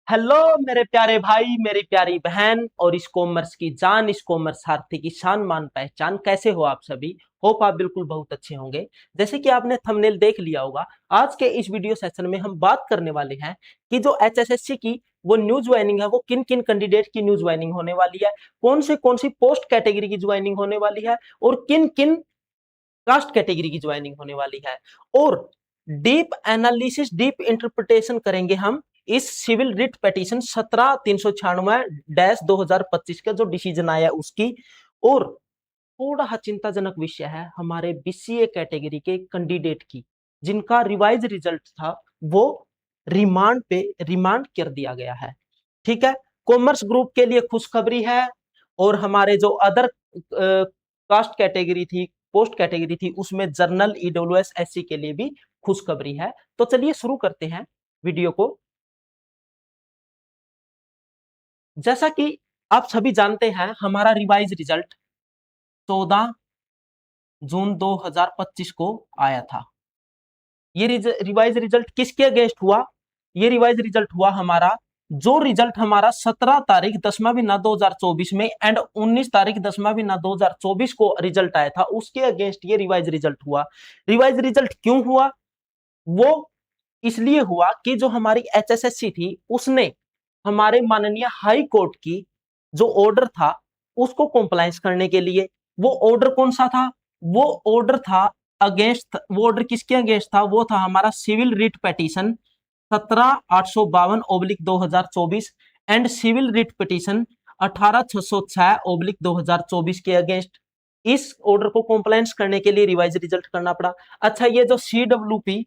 Hello मेरे प्यारे भाई, मेरी प्यारी बहन और इस कॉमर्स की जान, इस कॉमर्स सारथी की शान मान पहचान। कैसे हो आप सभी? होप आप बिल्कुल बहुत अच्छे होंगे। जैसे कि आपने थंबनेल देख लिया होगा, आज के इस वीडियो सेशन में हम बात करने वाले हैं कि जो एचएसएससी की वो न्यू ज्वाइनिंग है, वो किन किन कैंडिडेट की न्यू ज्वाइनिंग होने वाली है, कौन सी पोस्ट कैटेगरी की ज्वाइनिंग होने वाली है और किन किन कास्ट कैटेगरी की ज्वाइनिंग होने वाली है। और डीप एनालिसिस, डीप इंटरप्रिटेशन करेंगे हम इस सिविल रिट पिटीशन 17/396/2025 का जो डिसीजन आया उसकी। और थोड़ा चिंताजनक विषय है हमारे बीसीए कैटेगरी के कैंडिडेट की, जिनका रिवाइज रिजल्ट था वो रिमांड कर दिया गया है। ठीक है, कॉमर्स ग्रुप के लिए खुशखबरी है और हमारे जो अदर कास्ट कैटेगरी थी, पोस्ट कैटेगरी थी, उसमें जर्नल, ईडब्ल्यूएस, एससी के लिए भी खुशखबरी है। तो चलिए शुरू करते हैं वीडियो को। जैसा कि आप सभी जानते हैं, हमारा रिवाइज रिजल्ट 14 जून 2025 को आया था। ये रिवाइज रिजल्ट किसके अगेंस्ट हुआ? ये रिवाइज रिजल्ट हुआ हमारा, जो रिजल्ट हमारा 17 तारीख 10वां महीना 2024 में एंड 19 तारीख 10वां महीना 2024 को रिजल्ट आया था, उसके अगेंस्ट ये रिवाइज रिजल्ट हुआ। रिवाइज रिजल्ट क्यों हुआ? वो इसलिए हुआ कि जो हमारी एचएसएससी थी उसने हमारे माननीय हाई कोर्ट की जो ऑर्डर था उसको कॉम्प्लायंस करने के लिए, वो ऑर्डर कौन सा था? वो ऑर्डर था अगेंस्ट, वो ऑर्डर किसके अगेंस्ट था? वो था हमारा civil writ petition 17/852/2024 and civil writ petition 18/606/2024 के अगेंस्ट। इस ऑर्डर को कॉम्प्लायंस करने के लिए रिवाइज रिजल्ट करना पड़ा। अच्छा, ये जो CWP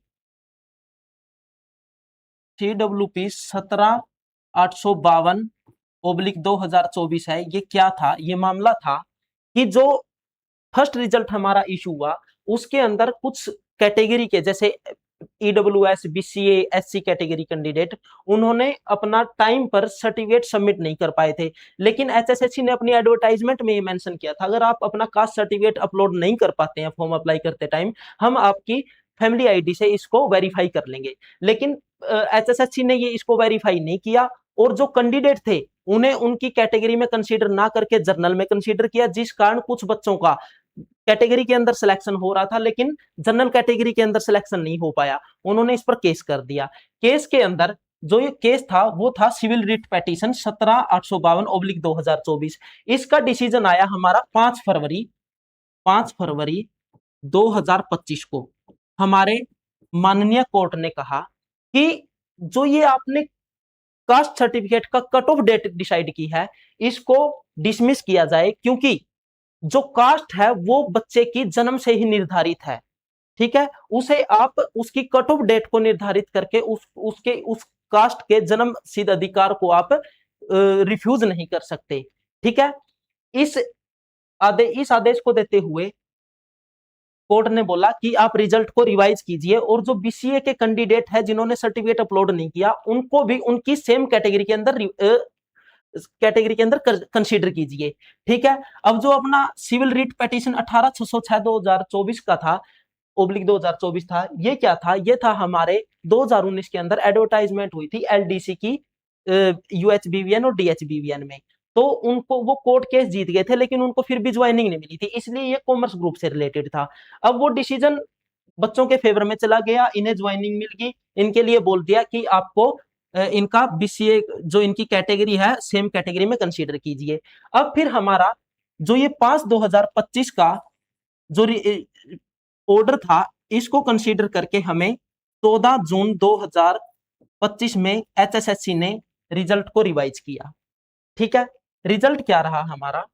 17/852/2024 है, ये क्या था? ये मामला था कि जो फर्स्ट रिजल्ट हमारा इशू हुआ उसके अंदर कुछ कैटेगरी के, जैसे EWS, BCA, SC category candidate, उन्होंने अपना टाइम पर सर्टिफिकेट सबमिट नहीं कर पाए थे। लेकिन एचएसएससी ने अपनी एडवर्टाइजमेंट में ये मेंशन किया था, अगर आप अपना कास्ट सर्टिफिकेट अपलोड नहीं कर पाते हैं फॉर्म अप्लाई करते टाइम, हम आपकी फैमिली आईडी से इसको वेरीफाई कर लेंगे। लेकिन एचएसएससी ने ये इसको वेरीफाई नहीं किया और जो कैंडिडेट थे उन्हें उनकी कैटेगरी में कंसीडर ना करके जर्नल में कंसीडर किया, जिस कारण कुछ बच्चों का कैटेगरी के अंदर सिलेक्शन हो रहा था लेकिन जनरल कैटेगरी के अंदर सिलेक्शन नहीं हो पाया। उन्होंने इस पर केस कर दिया। केस के अंदर जो ये केस था वो था सिविल रिट पिटीशन 17/852/2024। इसका डिसीजन आया हमारा 5 फरवरी 2025 को। हमारे माननीय कोर्ट ने कहा कि जो ये आपने कास्ट सर्टिफिकेट का कट ऑफ डेट डिसाइड की है, इसको डिसमिस किया जाए, क्योंकि जो कास्ट है वो बच्चे की जन्म से ही निर्धारित है। ठीक है, उसे आप उसकी कट ऑफ डेट को निर्धारित करके उस कास्ट के जन्म सिद्ध अधिकार को आप रिफ्यूज नहीं कर सकते। ठीक है, इस इस आदेश को देते हुए कोर्ट ने बोला कि आप रिजल्ट को रिवाइज कीजिए और जो बीसीए के कैंडिडेट है जिन्होंने सर्टिफिकेट अपलोड नहीं किया उनको भी उनकी सेम कैटेगरी के अंदर कंसीडर कीजिए। ठीक है, अब जो अपना सिविल रिट पिटीशन 18/606/2024 का था, ओब्लिक 2024 था, ये क्या था? ये था हमारे 2019 के अंदर एडवर्टाइजमेंट हुई थी एलडीसी की यूएचबीवीएन और डीएचबीवीएन में। तो उनको वो कोर्ट केस जीत गए थे लेकिन उनको फिर भी ज्वाइनिंग नहीं मिली थी, इसलिए ये कॉमर्स ग्रुप से रिलेटेड था। अब वो डिसीजन बच्चों के फेवर में चला गया, इन्हें ज्वाइनिंग मिल गई, इनके लिए बोल दिया कि आपको इनका बीसीए जो इनकी कैटेगरी है सेम कैटेगरी में कंसीडर कीजिए। अब फिर हमारा जो ये 5/2025 का जो ऑर्डर था इसको कंसीडर करके हमें 14 जून 2025 में एचएसएससी ने रिजल्ट को रिवाइज किया। ठीक है, रिजल्ट क्या रहा हमारा?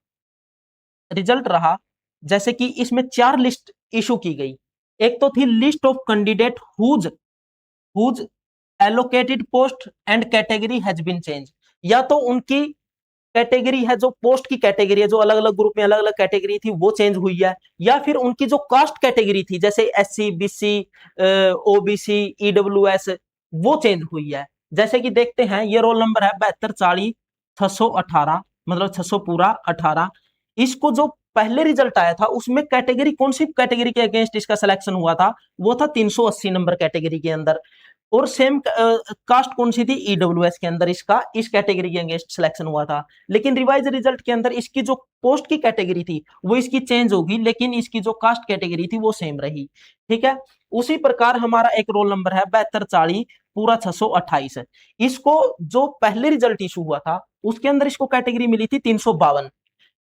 रिजल्ट रहा जैसे कि इसमें 4 लिस्ट इशू की गई। एक तो थी list of candidate whose allocated post and category has been change, या तो उनकी कैटेगरी है, जो पोस्ट की कैटेगरी है, जो अलग अलग ग्रुप में अलग अलग कैटेगरी थी वो चेंज हुई है, या फिर उनकी जो कास्ट कैटेगरी थी जैसे एससी, बीसी, ओबीसी, ईडब्ल्यूएस, वो चेंज हुई है। जैसे कि देखते हैं, ये रोल नंबर है 7240/618, मतलब 600 पूरा 18। इसको जो पहले रिजल्ट आया था उसमें कैटेगरी, कौन सी कैटेगरी के अगेंस्ट इसका सिलेक्शन हुआ था? वो था 380 नंबर कैटेगरी के अंदर। और सेम कास्ट कौन सी थी, ईडब्ल्यूएस के अंदर इसका इस कैटेगरी के अगेंस्ट सिलेक्शन हुआ था। लेकिन रिवाइज रिजल्ट के अंदर इसकी जो पोस्ट की कैटेगरी थी वो इसकी चेंज होगी, लेकिन इसकी जो कास्ट कैटेगरी थी वो सेम रही। ठीक है, उसी प्रकार हमारा एक रोल नंबर है 7240 पूरा 628। इसको जो पहले रिजल्ट इशू हुआ था उसके अंदर इसको कैटेगरी मिली थी 352,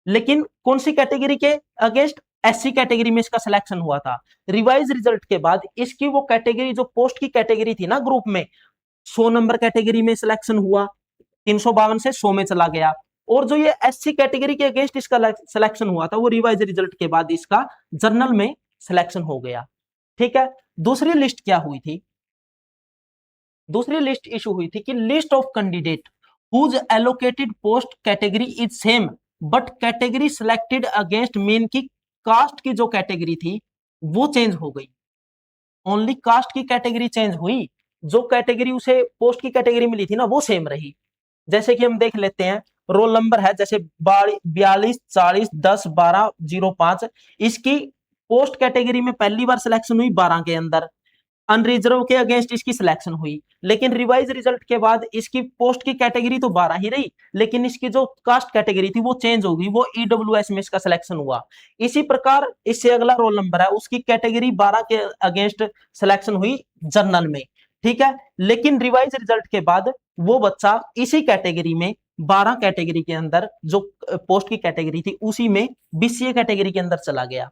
लेकिन कौन सी कैटेगरी के अगेंस्ट, एससी कैटेगरी में इसका सिलेक्शन हुआ था। रिवाइज रिजल्ट के बाद इसकी वो कैटेगरी जो पोस्ट की कैटेगरी थी ना ग्रुप में, 100 नंबर कैटेगरी में सिलेक्शन हुआ, 352 से 100 में चला गया। और जो ये एससी कैटेगरी के अगेंस्ट इसका सिलेक्शन हुआ था वो रिवाइज रिजल्ट के बाद इसका जर्नल में सिलेक्शन हो गया। ठीक है, दूसरी लिस्ट क्या हुई थी, दूसरी लिस्ट इशू हुई थी कि list of candidate whose allocated post category is same but category selected against main की कास्ट की जो कैटेगरी थी वो चेंज हो गई। ओनली कास्ट की कैटेगरी चेंज हुई, जो कैटेगरी उसे पोस्ट की कैटेगरी मिली थी ना वो सेम रही। जैसे कि हम देख लेते हैं, रोल नंबर है जैसे 42 40 10 12 05, इसकी पोस्ट कैटेगरी में पहली बार सिलेक्शन हुई 12 के अंदर, अनरिजर्व के अगेंस्ट इसकी सिलेक्शन हुई, लेकिन रिवाइज रिजल्ट के बाद इसकी पोस्ट की कैटेगरी तो 12 ही रही, लेकिन इसकी जो कास्ट कैटेगरी थी वो चेंज हो गई, वो ईडब्ल्यूएस में इसका सिलेक्शन हुआ। इसी प्रकार इससे अगला रोल नंबर है, उसकी कैटेगरी 12 के अगेंस्ट सिलेक्शन हुई जनरल में। ठीक है, लेकिन रिवाइज रिजल्ट के बाद वो बच्चा इसी कैटेगरी में 12 कैटेगरी के अंदर जो पोस्ट की कैटेगरी थी उसी में बीसीए कैटेगरी के अंदर चला गया।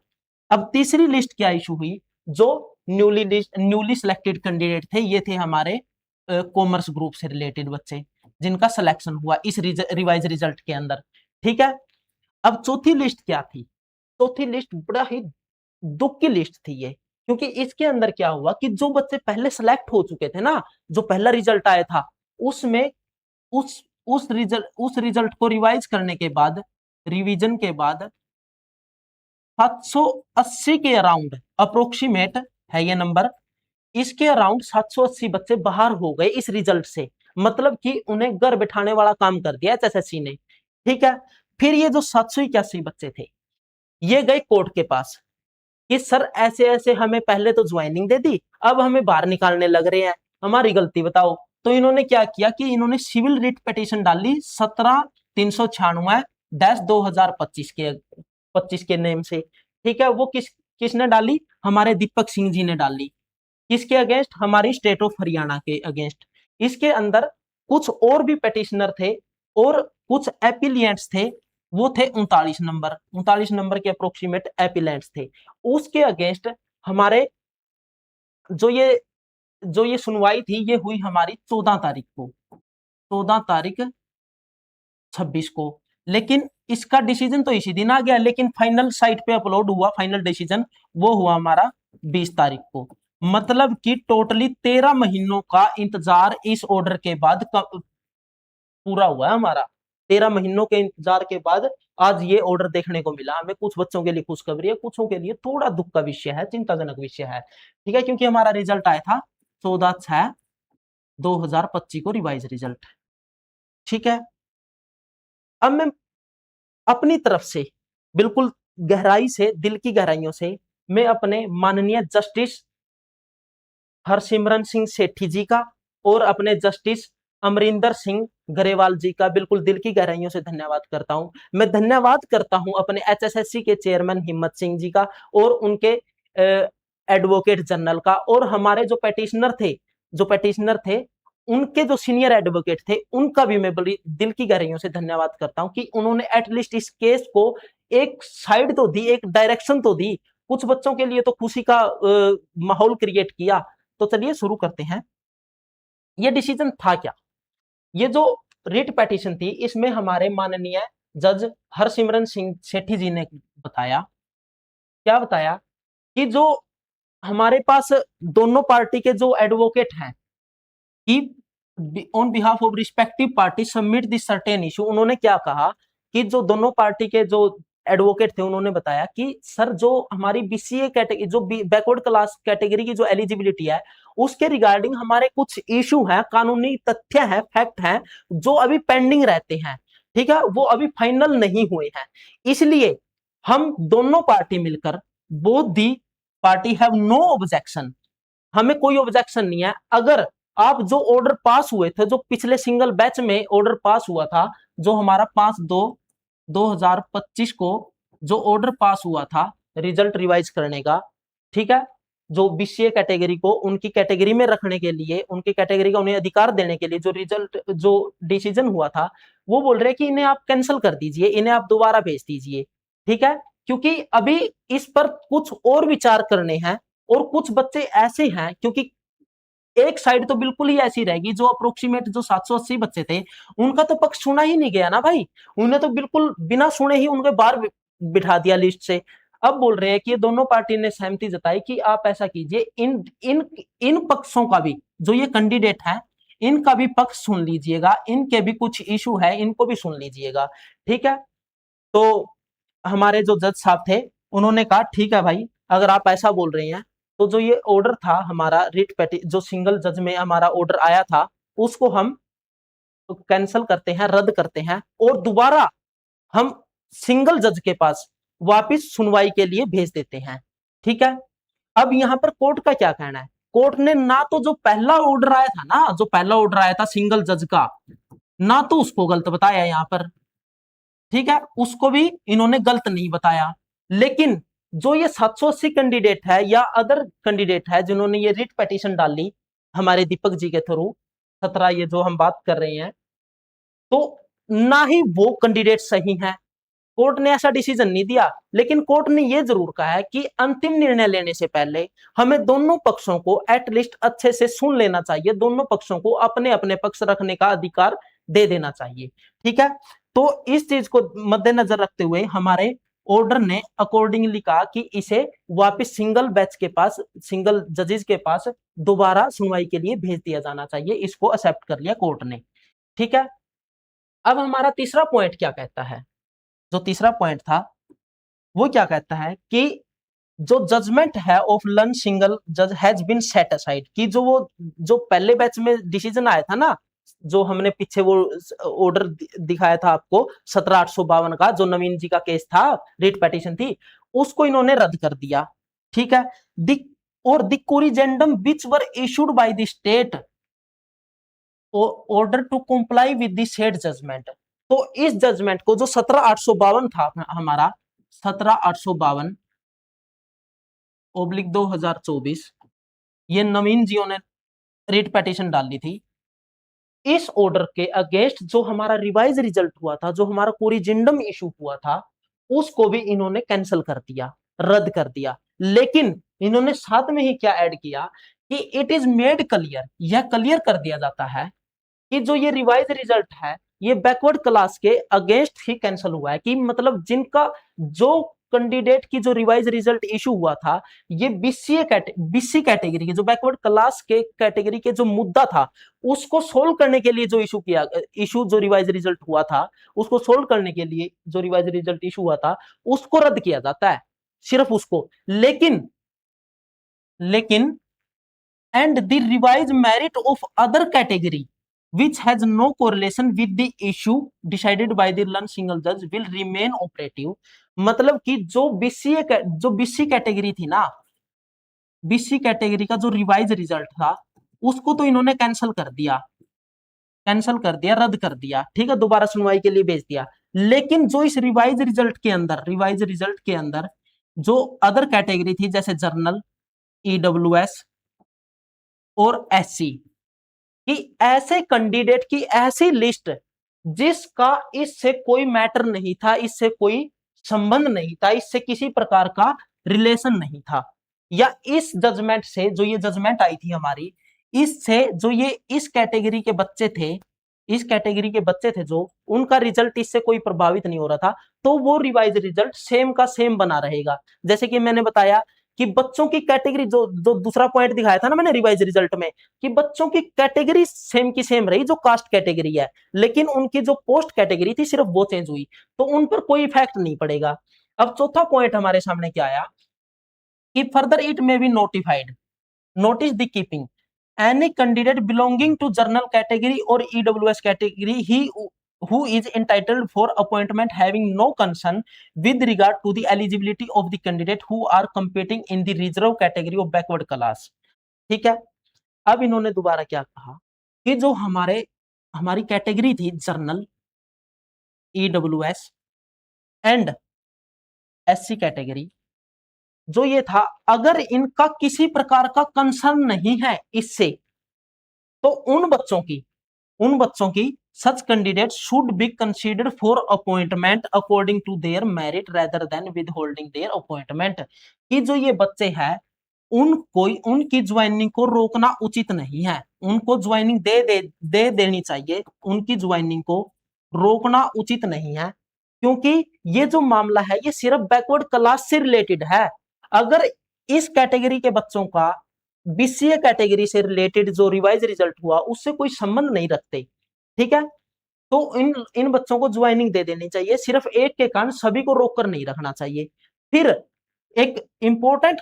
अब तीसरी लिस्ट क्या इशू हुई, जो न्यूली सिलेक्टेड कैंडिडेट थे, ये थे हमारे कॉमर्स ग्रुप से रिलेटेड बच्चे जिनका सिलेक्शन हुआ इस रिवाइज रिजल्ट के अंदर। ठीक है, अब चौथी लिस्ट क्या थी, चौथी लिस्ट बड़ा ही दुख की लिस्ट थी ये, क्योंकि इसके अंदर क्या हुआ कि जो बच्चे पहले सिलेक्ट हो चुके थे ना, जो पहला रिजल्ट आया था उसमें उस रिजल्ट को रिवाइज करने के बाद, रिवीजन के बाद 780 के अराउंड अप्रोक्सीमेट है ये नंबर, इसके अराउंड 780 बच्चे बाहर हो गए इस रिजल्ट से, मतलब कि उन्हें घर बिठाने वाला काम कर दिया एचएसएससी ने। ठीक है, फिर ये जो 781 बच्चे थे ये गए कोर्ट के पास कि सर ऐसे ऐसे हमें पहले तो ज्वाइनिंग दे दी, अब हमें बाहर निकालने लग रहे हैं, हमारी गलती बताओ। तो इन्होंने क्या किया कि इन्होंने सिविल रिट पिटीशन डाली 17/396/2025 के नेम से। ठीक है, वो किसने डाली, हमारे दीपक सिंह जी ने डाली। किसके अगेंस्ट, हमारी स्टेट ऑफ हरियाणा के अगेंस्ट। इसके अंदर कुछ और भी पिटिशनर थे और कुछ एपिलियंट्स थे, वो थे 39 नंबर के अप्रोक्सीमेट एपिलेंट्स थे। उसके अगेंस्ट हमारे जो ये सुनवाई थी ये हुई हमारी 14 तारीख को, 14 तारीख 26 को। लेकिन इसका डिसीजन तो इसी दिन आ गया, लेकिन फाइनल साइट पे अपलोड हुआ फाइनल डिसीजन, वो हुआ हमारा 20 तारीख को। मतलब कि टोटली 13 महीनों का इंतजार इस ऑर्डर के बाद पूरा हुआ है हमारा। 13 महीनों के इंतजार के बाद आज ये ऑर्डर देखने को मिला हमें। कुछ बच्चों के लिए खुशखबरी है, कुछों के लिए थोड़ा दुख का विषय है, चिंताजनक विषय है। ठीक है, क्योंकि हमारा रिजल्ट आया था 14/6/2025 को रिवाइज रिजल्ट। ठीक है, अब मैं अपनी तरफ से बिल्कुल गहराई से, दिल की गहराइयों से मैं अपने माननीय जस्टिस हरसिमरन सिंह सेठी जी का और अपने जस्टिस अमरिंदर सिंह गरेवाल जी का बिल्कुल दिल की गहराइयों से धन्यवाद करता हूं। मैं धन्यवाद करता हूं अपने एचएसएससी के चेयरमैन हिम्मत सिंह जी का और उनके एडवोकेट जनरल का, और हमारे जो पेटिशनर थे उनके जो सीनियर एडवोकेट थे उनका भी मैं बड़ी दिल की गहराइयों से धन्यवाद करता हूं कि उन्होंने एटलीस्ट इस केस को एक साइड तो दी, एक डायरेक्शन तो दी, कुछ बच्चों के लिए तो खुशी का माहौल क्रिएट किया। तो चलिए शुरू करते हैं। ये डिसीजन था क्या, ये जो रिट पिटीशन थी इसमें हमारे माननीय जज हरसिमरन सिंह सेठी जी ने बताया, क्या बताया कि जो हमारे पास दोनों पार्टी के जो एडवोकेट हैं कि on behalf of respective party submit this certain issue, उन्होंने क्या कहा कि जो दोनों पार्टी के जो एडवोकेट थे उन्होंने बताया कि सर जो हमारी बीसीए कैटेगरी, जो बैकवर्ड क्लास कैटेगरी की जो एलिजिबिलिटी है उसके रिगार्डिंग हमारे कुछ इशू हैं, कानूनी तथ्य हैं, फैक्ट हैं जो अभी पेंडिंग रहते हैं। ठीक है, वो अभी फाइनल नहीं हुए हैं, इसलिए हम दोनों पार्टी मिलकर both the party have no objection, हमें कोई ऑब्जेक्शन नहीं है। अगर आप जो ऑर्डर पास हुए थे, जो पिछले सिंगल बैच में ऑर्डर पास हुआ था, जो हमारा 5/2/2025 को जो ऑर्डर पास हुआ था रिजल्ट रिवाइज करने का, ठीक है, जो बीसीए कैटेगरी को उनकी कैटेगरी में रखने के लिए, उनकी कैटेगरी का उन्हें अधिकार देने के लिए जो रिजल्ट, जो डिसीजन हुआ था, वो बोल रहे हैं कि इन्हें आप कैंसिल कर दीजिए, इन्हें आप दोबारा भेज दीजिए, ठीक है। क्योंकि अभी इस पर कुछ और विचार करने हैं, और कुछ बच्चे ऐसे हैं, क्योंकि एक साइड तो बिल्कुल ही ऐसी रहेगी, जो अप्रोक्सीमेट जो 780 बच्चे थे, उनका तो पक्ष सुना ही नहीं गया ना भाई, उन्हें तो बिल्कुल बिना सुने ही उनके बाहर बिठा दिया लिस्ट से। अब बोल रहे हैं कि ये दोनों पार्टी ने सहमति जताई कि आप ऐसा कीजिए, इन इन इन पक्षों का भी, जो ये कैंडिडेट है, इनका भी पक्ष सुन लीजिएगा, इनके भी कुछ इशू है, इनको भी सुन लीजिएगा, ठीक है। तो हमारे जो जज साहब थे, उन्होंने कहा ठीक है भाई, अगर आप ऐसा बोल रहे हैं, तो जो ये ऑर्डर था हमारा रिट पेटी, जो सिंगल जज में हमारा ऑर्डर आया था, उसको हम कैंसिल करते हैं, रद्द करते हैं, और दोबारा हम सिंगल जज के पास वापिस सुनवाई के लिए भेज देते हैं, ठीक है। अब यहां पर कोर्ट का क्या कहना है? कोर्ट ने ना तो जो पहला ऑर्डर आया था ना, जो पहला ऑर्डर आया था सिंगल जज का, ना तो उसको गलत बताया यहां पर, ठीक है, उसको भी इन्होंने गलत नहीं बताया। लेकिन जो ये 780 कैंडिडेट है या अदर कैंडिडेट है जिन्होंने ये रिट पिटीशन डाली हमारे दीपक जी के थ्रू, 17 ये जो हम बात कर रहे हैं, तो ना ही वो कैंडिडेट सही है, कोर्ट ने ऐसा डिसीजन नहीं दिया। लेकिन कोर्ट ने यह जरूर कहा है कि अंतिम निर्णय लेने से पहले हमें दोनों पक्षों को एटलीस्ट अच्छे से सुन लेना चाहिए, दोनों पक्षों को अपने अपने पक्ष रखने का अधिकार दे देना चाहिए, ठीक है। तो इस चीज को मद्देनजर रखते हुए हमारे ऑर्डर ने अकॉर्डिंगली कहा कि इसे वापस सिंगल बैच के पास, सिंगल जजेस के पास दोबारा सुनवाई के लिए भेज दिया जाना चाहिए। इसको एक्सेप्ट कर लिया कोर्ट ने, ठीक है। अब हमारा तीसरा पॉइंट क्या कहता है? जो तीसरा पॉइंट था वो क्या कहता है कि जो जजमेंट है ऑफ लन सिंगल जज हैज बीन सेट असाइड, कि जो वो जो पहले बैच में डिसीजन आया था ना, जो हमने पीछे वो ऑर्डर दिखाया था आपको 17/852 का, जो नवीन जी का केस था, रिट पिटीशन थी, उसको इन्होंने रद्द कर दिया, ठीक है। और the corrigendum which were issued by the state order to comply with the said judgement, तो इस जजमेंट को जो 17/852 था हमारा, 17/852/2024, ये नवीन जियो ने रिट पिटीशन डाल दी थी। इस ऑर्डर के अगेंस्ट जो हमारा रिवाइज रिजल्ट हुआ था, जो हमारा कोरिजेंडम इशू हुआ था, उसको भी इन्होंने कैंसिल कर दिया, रद्द कर दिया। लेकिन इन्होंने साथ में ही क्या ऐड किया कि इट इज मेड क्लियर, यह क्लियर कर दिया जाता है कि जो ये रिवाइज रिजल्ट है, ये बैकवर्ड क्लास के अगेंस्ट ही कैंसिल हुआ है, कि मतलब जिनका जो कैंडिडेट की जो रिवाइज रिजल्ट इशू हुआ था, ये बीसी कैटेगरी के, जो बैकवर्ड क्लास के कैटेगरी के जो मुद्दा था, उसको सोल्व करने के लिए जो इशू जो रिवाइज रिजल्ट हुआ था, उसको सोल्व करने के लिए जो रिवाइज रिजल्ट इशू हुआ था, उसको रद्द किया जाता है, सिर्फ उसको। लेकिन and the revised merit of other category which has no correlation with the issue decided by the learned single judge will remain operative, मतलब कि जो बीसी कैटेगरी थी ना, बीसी कैटेगरी का जो रिवाइज रिजल्ट था, उसको तो इन्होंने कैंसिल कर दिया, रद्द कर दिया, ठीक है, दोबारा सुनवाई के लिए भेज दिया। लेकिन जो इस रिवाइज रिजल्ट के अंदर जो अदर कैटेगरी थी, जैसे जर्नल, ईडब्ल्यूएस और एससी, कि ऐसे कैंडिडेट की ऐसी लिस्ट जिसका इससे कोई मैटर नहीं था, इससे कोई संबंध नहीं था, इससे किसी प्रकार का रिलेशन नहीं था, या इस जजमेंट से, जो ये जजमेंट आई थी हमारी, इससे जो ये इस कैटेगरी के बच्चे थे, जो उनका रिजल्ट इससे कोई प्रभावित नहीं हो रहा था, तो वो रिवाइज रिजल्ट सेम का सेम बना रहेगा। जैसे कि मैंने बताया कि बच्चों की कैटेगरी, जो दूसरा पॉइंट दिखाया था ना मैंने रिवाइज रिजल्ट में, कि बच्चों की कैटेगरी सेम की सेम रही, जो कास्ट कैटेगरी है, लेकिन उनकी जो पोस्ट कैटेगरी थी सिर्फ वो चेंज हुई, तो उन पर कोई इफेक्ट नहीं पड़ेगा। अब चौथा पॉइंट हमारे सामने क्या आया कि further it may be notified, notice the keeping any candidate belonging to general category or EWS category who is entitled for appointment having no concern with regard to the eligibility of the candidate who are competing in the reserve category of backward class, ठीक है। अब इन्होंने दोबारा क्या कहा कि जो हमारी कैटेगरी थी journal, EWS and SC category, जो ये था, अगर इनका किसी प्रकार का कंसर्न नहीं है इससे, तो उन बच्चों की such candidates should be considered for appointment according to their merit rather than withholding their appointment। कि जो ये बच्चे हैं उनकी ज्वाइनिंग को रोकना उचित नहीं है, उनको ज्वाइनिंग दे देनी चाहिए, उनकी ज्वाइनिंग को रोकना उचित नहीं है, क्योंकि ये जो मामला है ये सिर्फ बैकवर्ड क्लास से रिलेटेड है। अगर इस कैटेगरी के बच्चों का BCA कैटेगरी से रिलेटेड जो रिवाइज रिजल्ट हुआ उससे कोई संबंध नहीं रखते, ठीक है, तो इन बच्चों को ज्वाइनिंग दे देनी चाहिए, सिर्फ एक के कारण सभी को रोक कर नहीं रखना चाहिए। फिर एक इंपॉर्टेंट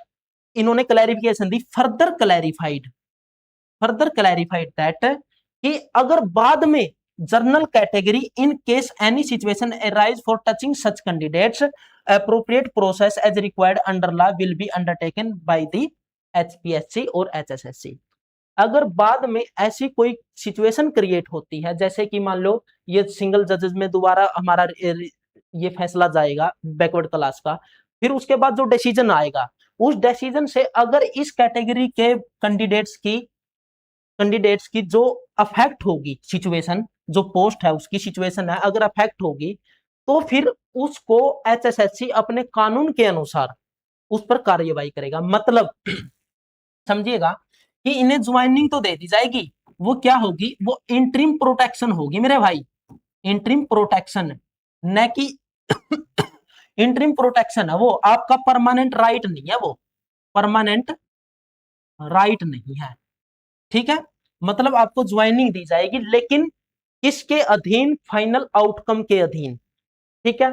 इन्होंने clarification the, further clarified that कि अगर बाद में general category in case any situation arise for touching such candidates appropriate process as required under law will be undertaken by the HPSC और HSSC। अगर बाद में ऐसी कोई सिचुएशन क्रिएट होती है, जैसे कि मान लो ये सिंगल जजेस में दोबारा हमारा ये फैसला जाएगा बैकवर्ड क्लास का, फिर उसके बाद जो डिसीजन आएगा उस डिसीजन से अगर इस कैटेगरी के कैंडिडेट्स की जो अफेक्ट होगी सिचुएशन, जो पोस्ट है उसकी सिचुएशन है अगर अफेक्ट होगी, तो फिर उसको HSSC अपने कानून के अनुसार उस पर कार्यवाही करेगा। मतलब समझिएगा कि इन्हें ज्वाइनिंग तो दे दी जाएगी, वो क्या होगी, वो इंटरिम प्रोटेक्शन होगी मेरे भाई, इंटरिम प्रोटेक्शन, न कि इंटरिम प्रोटेक्शन है वो, आपका परमानेंट राइट नहीं है, वो परमानेंट राइट नहीं है, ठीक है। मतलब आपको ज्वाइनिंग दी जाएगी लेकिन किसके अधीन, फाइनल आउटकम के अधीन, ठीक है।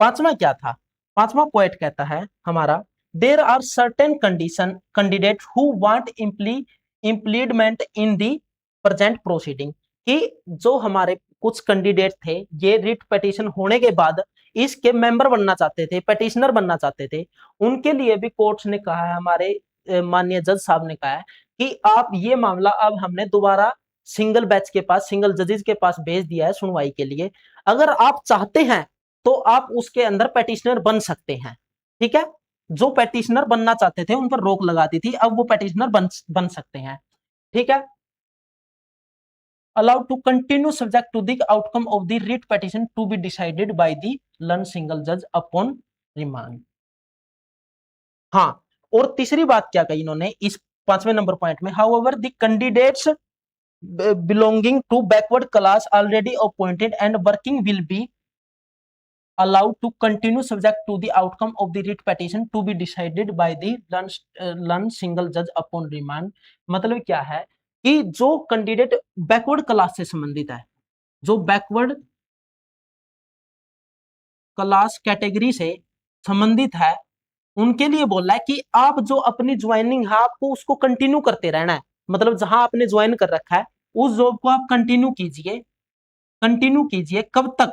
पांचवा क्या था, पांचवा पॉइंट कहता है हमारा, there are certain condition candidate who want impleadment in the present proceeding, कि जो हमारे कुछ कैंडिडेट थे ये रिट पिटीशन होने के बाद इसके मेंबर बनना चाहते थे, पिटीशनर बनना चाहते थे, उनके लिए भी कोर्ट्स ने कहा है, हमारे माननीय जज साहब ने कहा है कि आप ये मामला अब हमने दोबारा सिंगल बैच के पास, सिंगल जजेस के पास भेज दिया है सुनवाई के लिए, अगर आप चाहते हैं तो आप उसके अंदर पेटिशनर बन सकते हैं, ठीक है। जो पेटिशनर बनना चाहते थे उन पर रोक लगा दी थी, अब वो पेटिशनर बन सकते हैं, ठीक है। allowed to continue subject to the outcome of the writ petition to be decided by the learned single judge upon remand। हाँ, और तीसरी बात क्या कही इन्होंने इस पांचवें नंबर पॉइंट में, however the candidates belonging to backward class already appointed and working will be allowed to continue subject to the outcome of the writ petition to be decided by the learned single judge upon remand। मतलब क्या है कि जो candidate backward class से संबंधित है, जो backward class category से संबंधित है, उनके लिए बोला है कि आप जो अपनी ज्वाइनिंग है आपको उसको कंटिन्यू करते रहना है, मतलब जहां आपने ज्वाइन कर रखा है उस जॉब को आप कंटिन्यू कीजिए, कंटिन्यू कीजिए कब तक,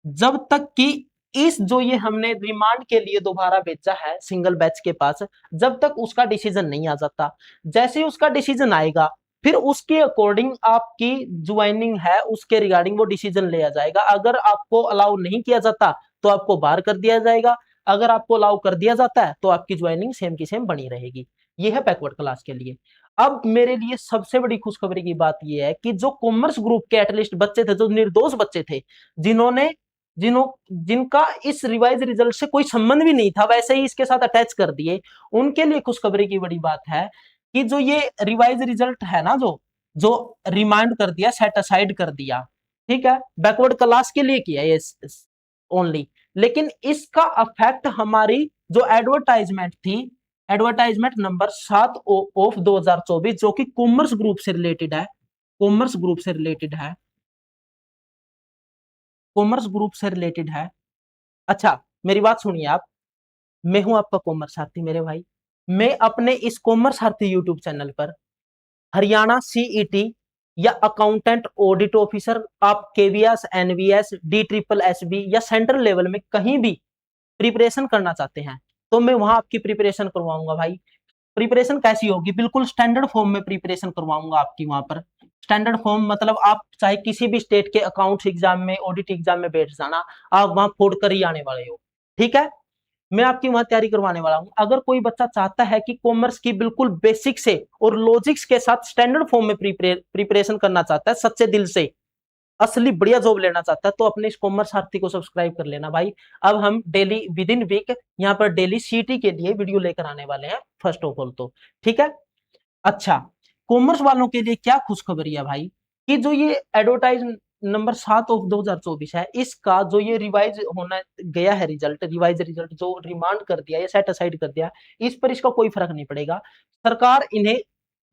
जब तक कि इस जो ये हमने रिमांड के लिए दोबारा भेजा है सिंगल बैच के पास, जब तक उसका डिसीजन नहीं आ जाता। जैसे ही उसका डिसीजन आएगा फिर उसके अकॉर्डिंग आपकी ज्वाइनिंग है उसके रिगार्डिंग वो डिसीजन लिया जाएगा। अगर आपको अलाउ नहीं किया जाता तो आपको बाहर कर दिया जाएगा, अगर आपको अलाउ कर दिया जाता है तो आपकी ज्वाइनिंग सेम की सेम बनी रहेगी। ये है बैकवर्ड क्लास के लिए। अब मेरे लिए सबसे बड़ी खुशखबरी की बात यह है कि जो कॉमर्स ग्रुप के एटलीस्ट बच्चे थे, जो निर्दोष बच्चे थे, जिन्होंने जिनका इस रिवाइज रिजल्ट से कोई संबंध भी नहीं था, वैसे ही इसके साथ अटैच कर दिए, उनके लिए खुशखबरी की बड़ी बात है कि जो ये रिवाइज रिजल्ट है ना, जो जो रिमाइंड कर दिया, सेट असाइड कर दिया, ठीक है, बैकवर्ड क्लास के लिए किया ये ओनली, लेकिन इसका अफेक्ट हमारी जो एडवर्टाइजमेंट थी, एडवर्टाइजमेंट नंबर 7 ऑफ 2024 जो कि कॉमर्स ग्रुप से रिलेटेड है, कॉमर्स ग्रुप से रिलेटेड है, कॉमर्स ग्रुप से रिलेटेड है। अच्छा मेरी बात सुनिए आप, मैं हूं आपका कॉमर्स सारथी मेरे भाई, मैं अपने इस कॉमर्स सारथी यूट्यूब चैनल पर हरियाणा सीईटी या अकाउंटेंट ऑडिट ऑफिसर, आप केवीएस, एनवीएस, DSSB या सेंट्रल लेवल में कहीं भी प्रिपरेशन करना चाहते हैं तो मैं वहां आपकी प्रिपरेशन करवाऊंगा भाई। प्रिपरेशन कैसी होगी, बिल्कुल स्टैंडर्ड फॉर्म में प्रिपरेशन करवाऊंगा आपकी वहां पर। स्टैंडर्ड फॉर्म मतलब आप चाहे किसी भी स्टेट के अकाउंट्स एग्जाम में, ऑडिट एग्जाम में बैठ जाना, आप वहां फोड़ कर ही आने वाले हो। ठीक है, मैं आपकी वहां तैयारी करवाने वाला हूं। अगर कोई बच्चा चाहता है कि कॉमर्स की बिल्कुल बेसिक से और लॉजिक्स के साथ स्टैंडर्ड फॉर्म में प्रिपरेशन करना चाहता है, सच्चे दिल से असली बढ़िया जॉब लेना चाहता है, तो अपने इस कॉमर्स सारथी को सब्सक्राइब कर लेना भाई। अब हम डेली विद इन वीक यहाँ पर डेली सीटी के लिए वीडियो लेकर आने वाले हैं, फर्स्ट ऑफ ऑल तो। ठीक है, अच्छा, कॉमर्स वालों के लिए क्या खुशखबरी है भाई, कि जो ये एडवर्टाइज नंबर 7/2024 है, इसका जो ये रिवाइज होना गया है, रिजल्ट, रिवाइज रिजल्ट जो रिमांड कर दिया, ये सेट असाइड कर दिया, इस पर इसका कोई फर्क नहीं पड़ेगा। सरकार इन्हें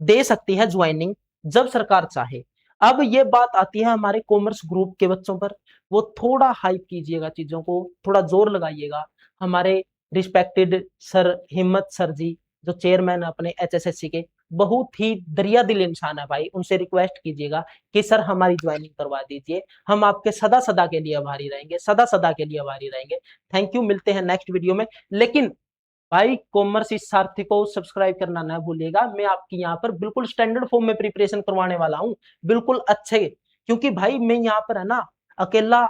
दे सकती है ज्वाइनिंग जब सरकार चाहे। अब ये बात आती है हमारे कॉमर्स ग्रुप के बच्चों पर, वो थोड़ा हाइप कीजिएगा चीजों को, थोड़ा जोर लगाइएगा। हमारे रिस्पेक्टेड सर हिम्मत सर जी, जो चेयरमैन अपने एचएसएससी के, बहुत ही दरिया दिल इंसान है भाई, उनसे रिक्वेस्ट कीजिएगा कि सर हमारी ज्वाइनिंग करवा दीजिए, हम आपके सदा सदा के लिए आभारी रहेंगे, सदा सदा के लिए आभारी रहेंगे। थैंक यू, मिलते हैं नेक्स्ट वीडियो में। लेकिन भाई कॉमर्स इस सारथी को सब्सक्राइब करना ना भूलिएगा, मैं आपकी यहाँ पर बिल्कुल स्टैंडर्ड फॉर्म में प्रिपरेशन करवाने वाला हूँ, बिल्कुल अच्छे। क्योंकि भाई मैं यहाँ पर है ना अकेला,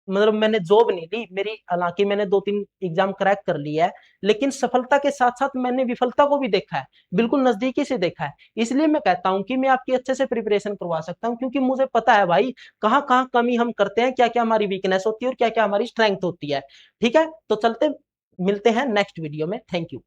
मतलब मैंने जॉब नहीं ली मेरी, हालांकि मैंने 2-3 एग्जाम क्रैक कर लिया है, लेकिन सफलता के साथ साथ मैंने विफलता को भी देखा है, बिल्कुल नजदीकी से देखा है। इसलिए मैं कहता हूं कि मैं आपकी अच्छे से प्रिपरेशन करवा सकता हूं, क्योंकि मुझे पता है भाई कहाँ कहाँ कमी हम करते हैं, क्या क्या हमारी वीकनेस होती है और क्या क्या हमारी स्ट्रेंथ होती है। ठीक है, तो चलते मिलते हैं नेक्स्ट वीडियो में। Thank you.